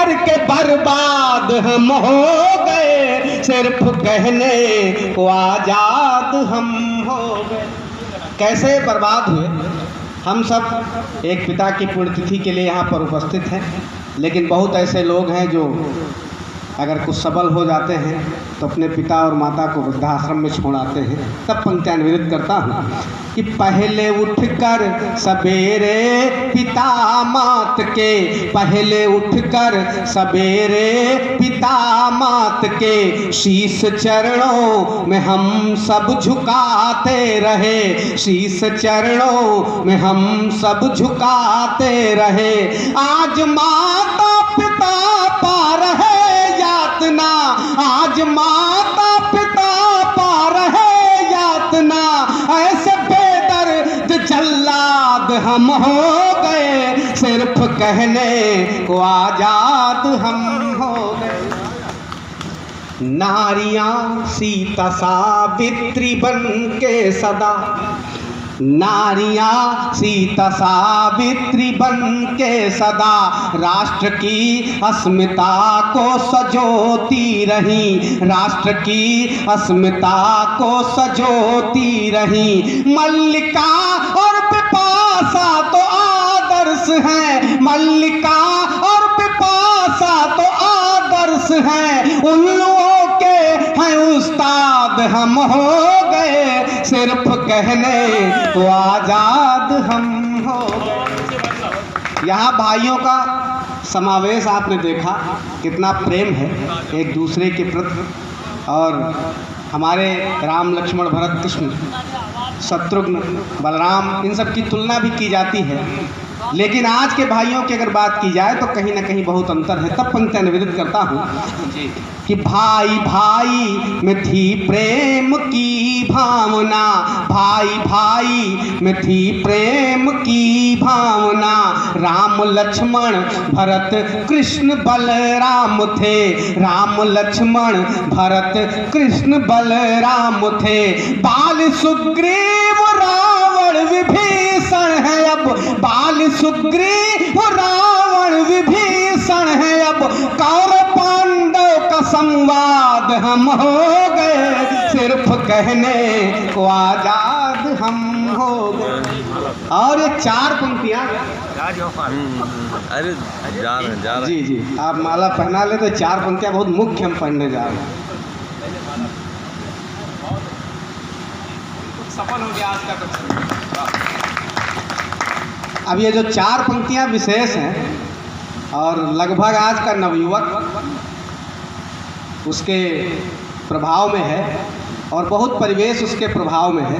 करके बर्बाद हम हो गए, सिर्फ कहने को आजाद हम हो गए। कैसे बर्बाद हुए? हम सब एक पिता की पुण्यतिथि के लिए यहाँ पर उपस्थित हैं, लेकिन बहुत ऐसे लोग हैं जो अगर कुछ सबल हो जाते हैं तो अपने पिता और माता को वृद्धाश्रम में छोड़ आते हैं। तब पंक्तियाँ निवेदित करता हूँ कि पहले उठकर सवेरे पिता मात के, पहले उठकर सवेरे पिता मात के शीश चरणों में हम सब झुकाते रहे, शीश चरणों में हम सब झुकाते रहे। आज माता पिता पा रहे यातना, आज माता पिता पा रहे यातना, ऐसे बेदर्द जल्लाद हम हो गए, सिर्फ कहने को आजाद हम हो गए। नारियां सीता सावित्री बन के सदा, नारियां सीता सावित्री बन के सदा राष्ट्र की अस्मिता को सजोती रही, राष्ट्र की अस्मिता को सजोती रही। मल्लिका और पिपासा तो आदर्श हैं, मल्लिका और पिपासा तो आदर्श हैं, उल्लुओं के हैं उस्ताद हम हो गए, सिर्फ कहने को आजाद हम हो गए। यहाँ भाइयों का समावेश आपने देखा, कितना प्रेम है एक दूसरे के प्रति। और हमारे राम लक्ष्मण भरत कृष्ण शत्रुघ्न बलराम इन सब की तुलना भी की जाती है, लेकिन आज के भाइयों की अगर बात की जाए तो कहीं ना कहीं बहुत अंतर है। तब पंक्तियाँ निवेदित करता हूँ कि भाई भाई में थी प्रेम की भावना, भाई भाई में थी प्रेम की भावना, राम लक्ष्मण भरत कृष्ण बलराम थे, राम लक्ष्मण भरत कृष्ण बलराम थे। बाल सुग्रीव रावण विभीषण है अब, बाल सुग्रीव रावण विभीषण है अब, कौरव पांडव का संवाद हम हो गए, सिर्फ कहने को आजाद हम हो गए। और ये चार पंक्तियाँ अरे जा रहे जी जी आप माला पहना ले तो चार पंक्तियाँ बहुत मुख्य हम पढ़ने जा रहे हैं। सफल हो गया आज का। अब ये जो चार पंक्तियाँ विशेष हैं और लगभग आज का नवयुवक उसके प्रभाव में है और बहुत परिवेश उसके प्रभाव में है,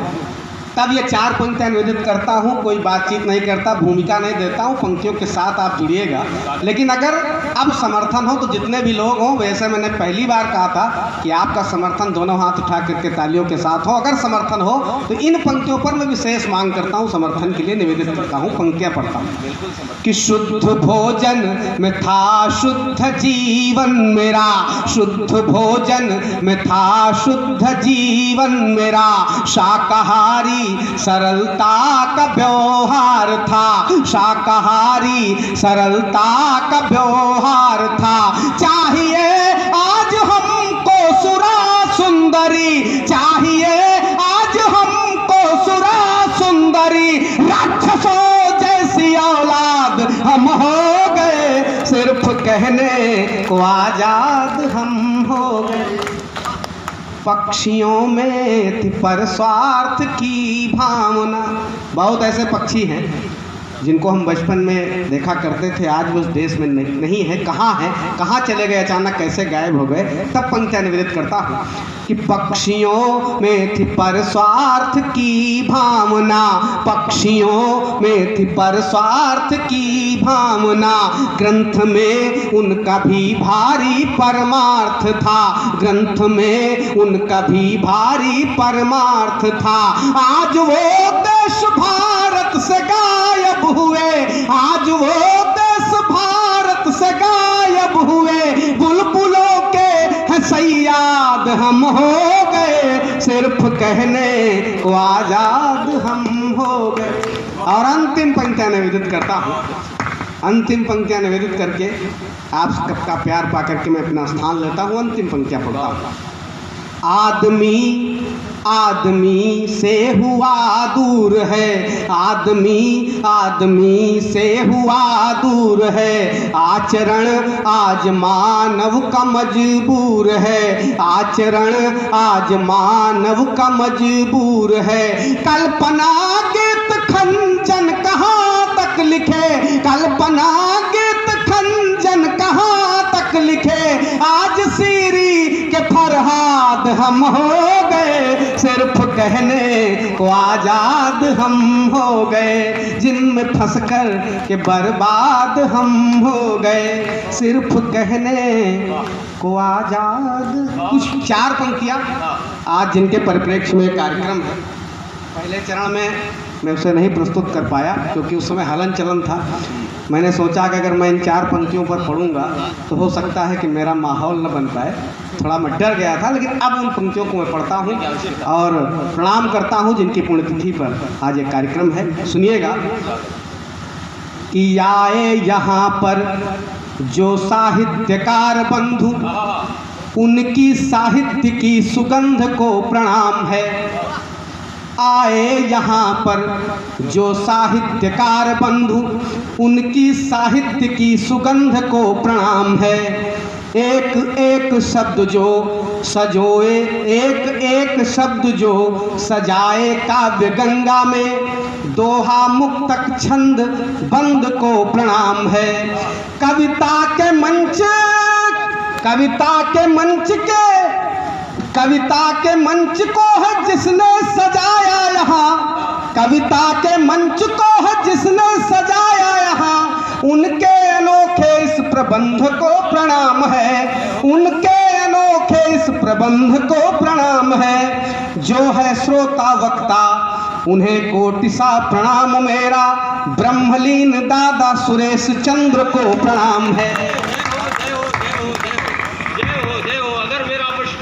तब ये चार पंक्तियाँ निवेदित करता हूँ। कोई बातचीत नहीं करता, भूमिका नहीं देता हूँ, पंक्तियों के साथ आप जुड़िएगा। लेकिन अगर अब समर्थन हो तो जितने भी लोग हों, वैसे मैंने पहली बार कहा था कि आपका समर्थन दोनों हाथ उठा करके तालियों के साथ हो। अगर समर्थन हो तो इन पंक्तियों पर मैं विशेष मांग करता हूँ, समर्थन के लिए निवेदित करता हूँ। पंक्तियाँ पढ़ता हूँ कि शुद्ध भोजन में था शुद्ध जीवन मेरा, शुद्ध भोजन में था शुद्ध जीवन मेरा, शाकाहारी सरलता का व्यवहार था, शाकाहारी सरलता का व्यवहार था। चाहिए आज हमको सुरा सुंदरी, चाहिए आज हमको सुरा सुंदरी, राक्षसों जैसी औलाद हम हो गए, सिर्फ कहने को आजाद हम हो गए। पक्षियों में थी पर स्वार्थ की भावना। बहुत ऐसे पक्षी हैं जिनको हम बचपन में देखा करते थे, आज वो उस देश में नहीं है। कहाँ चले गए, अचानक कैसे गायब हो गए। तब पंक्तियाँ निवेदित करता हूँ कि पक्षियों में थी पर स्वार्थ की भावना, पक्षियों में थी पर स्वार्थ की भावना, ग्रंथ में उनका भी भारी परमार्थ था, ग्रंथ में उनका भी भारी परमार्थ था। आज वो देश भारत से गायब हुए, आज वो देश भारत से गायब हुए, बुलबुलों के हैं सैयाद हम हो गए, सिर्फ कहने को आजाद हम हो गए। और अंतिम पंक्तियाँ निवेदित करता हूँ, अंतिम पंक्तियां निवेदित करके आप सबका प्यार पा करके मैं अपना स्थान लेता हूँ। अंतिम पंक्तियां पढ़ता हूँ। आदमी आदमी से हुआ दूर है, आदमी आदमी से हुआ दूर है, आचरण आज मानव का मजबूर है, आचरण आज मानव का मजबूर है। कल्पना गीत खंजन कहाँ तक लिखे, कल्पना गीत खंजन कहाँ तक लिखे, आज सीरी के फरहाद हम हो गए, सिर्फ कहने को आजाद हम हो गए, जिनमें फंस कर के बर्बाद हम हो गए, सिर्फ कहने को आजाद। कुछ 4 पंक्तियां आज जिनके परिप्रेक्ष्य में कार्यक्रम है। पहले चरण में मैं उसे नहीं प्रस्तुत कर पाया क्योंकि उस समय हलन चलन था। मैंने सोचा कि अगर मैं इन 4 पंक्तियों पर पढ़ूंगा तो हो सकता है कि मेरा माहौल न बन पाए, थोड़ा मैं डर गया था। लेकिन अब उन पंक्तियों को मैं पढ़ता हूँ और प्रणाम करता हूँ जिनकी पुण्यतिथि पर आज एक कार्यक्रम है। सुनिएगा कि आए यहाँ पर जो साहित्यकार बंधु, उनकी साहित्य की सुगंध को प्रणाम है। आए यहाँ पर जो साहित्यकार बंधु, उनकी साहित्य की सुगंध को प्रणाम है। एक एक शब्द जो सजोए, एक एक शब्द जो सजाए काव्य गंगा में, दोहा मुक्तक छंद बंद को प्रणाम है। कविता के मंच, कविता के मंच के, कविता के मंच को है जिसने सजाया यहाँ, कविता के मंच को है जिसने सजाया यहाँ, उनके अनोखे इस प्रबंध को प्रणाम है, उनके अनोखे इस प्रबंध को प्रणाम है। जो है श्रोता वक्ता उन्हें कोटि सा प्रणाम मेरा, ब्रह्मलीन दादा सुरेश चंद्र को प्रणाम है।